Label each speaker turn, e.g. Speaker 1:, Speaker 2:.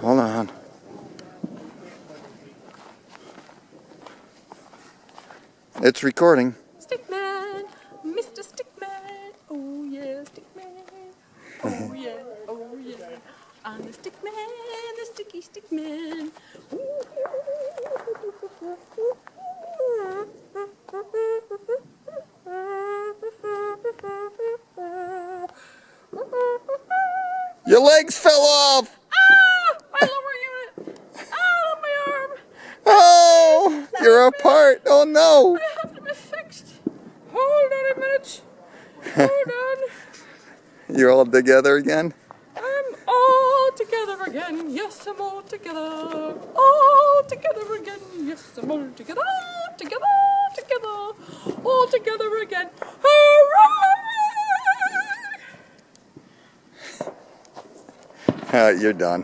Speaker 1: Hold on. It's recording.
Speaker 2: Stickman, Mr. Stickman, oh yeah, Stickman, oh yeah, oh yeah. I'm the Stickman, the sticky Stickman.
Speaker 1: Your legs fell off!
Speaker 2: Ah! My lower unit! Ah, my arm!
Speaker 1: Oh! You're apart! Oh no!
Speaker 2: I have to be fixed. Hold on a minute. Hold on.
Speaker 1: You're all together again?
Speaker 2: I'm all together again. Yes, I'm all together. All together again. Yes, I'm all together. Together, together. All together again. Hooray!
Speaker 1: You're done.